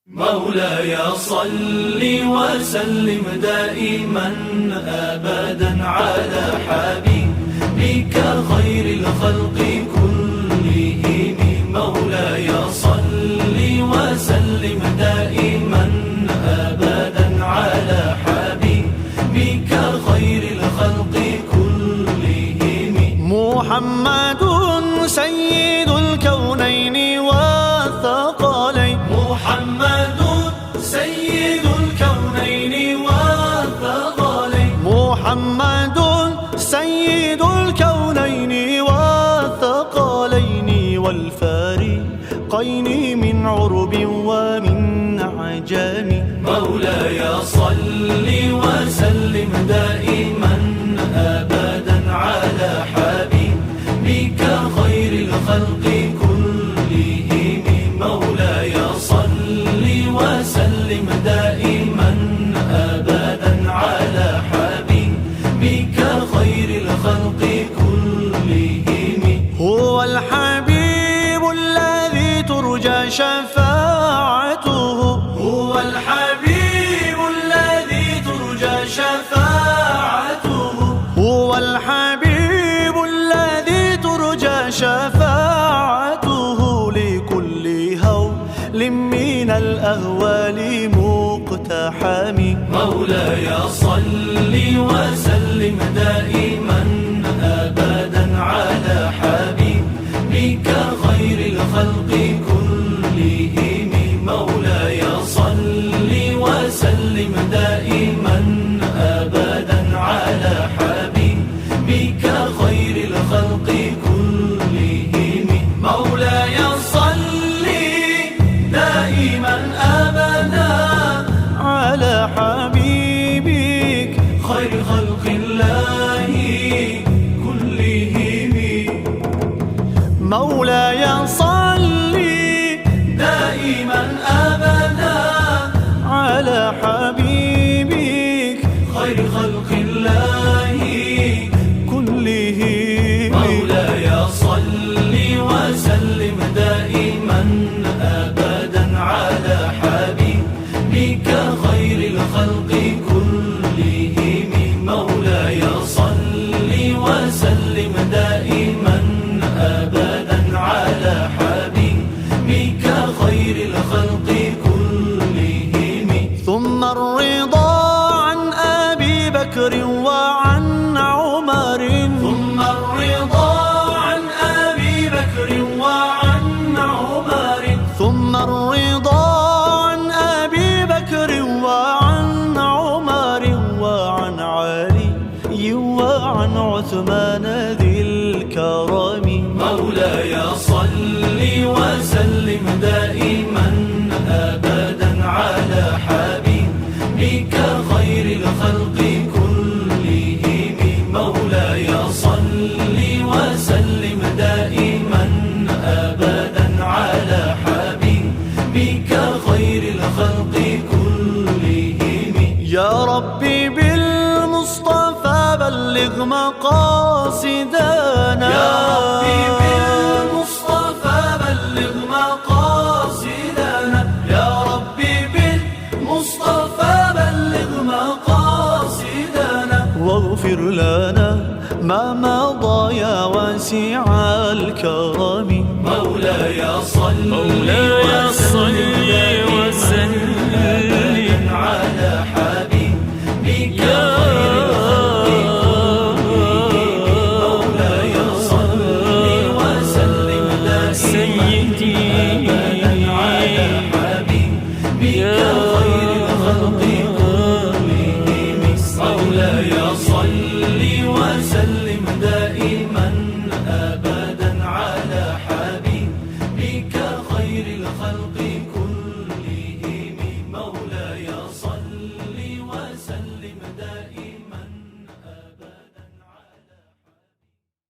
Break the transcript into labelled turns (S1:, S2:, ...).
S1: مولاي صل وسلم دائما أبدا على حبيبك خير الخلق كلهم. مولاي صل وسلم دائما أبدا على حبيبك خير الخلق كلهم.
S2: محمد سيد الكونين والثقلين.
S1: محمد سيد الكونين والثقلين.
S2: محمد سيد الكونين والثقلين والفارقين من عرب ومن عجم.
S1: مولاي صل وسلم دائما أبدا على حبيبك خير الخلق كلهم. مولاي صل وسلم دائما أبدا على حبيبك خير الخلق كلهم.
S2: هو الحبيب الذي ترجى شفاعته.
S1: هو الحبيب الذي ترجى شفاعته.
S2: هو الحبيب الذي ترجى شفاعته لكل هول من الأهوال مقتحم.
S1: مولاي صل وسلم دائما أبدا على حبيبك خير الخلق كلهم. مولاي صل وسلم دائما أبدا على حبيبك خير الخلق كلهم. مولاي صل دائما أبدا
S2: على حبيبك
S1: خير خلق الله كلهم.
S2: مولاي صل
S1: دائما أبدا
S2: على حبيبك
S1: خير خلق الله
S2: كلهم.
S1: مولاي صل وسلم دائما أبدا على حبيبك خير الخلق كلهم. مولاي صل وسلم دائما أبدا على حبيبك خير الخلق كلهم.
S2: ثم الرضا عن أبي بكر وعن عمر.
S1: ثم الرضا عن أبي بكر وعن عمر.
S2: ثم الرضا عن أبي بكر وعن عمر وعن علي وعن عثمان ذي الكرم.
S1: مولاي صل وسلم دائما أبدا على حبيبك خير الخلق كلهم. مولاي صل وسلم دائما أبدا على حبيبك خير الخلق كلهم.
S2: يا ربي بالمصطفى بلغ مقاصدنا.
S1: يا ربي بالمصطفى بلغ مقاصدنا. يا ربي بالمصطفى بلغ مقاصدنا.
S2: واغفر لنا ما مضى يا واسع الكرم.
S1: مولاي صل وسلم أبدا على حبيبك خير الخلق كلهم. مولاي صل وسلم دائما أبدا على حبيبك خير الخلق كلهم. مولاي صل وسلم دائما أبدا على حبيبك خير الخلق كلهم.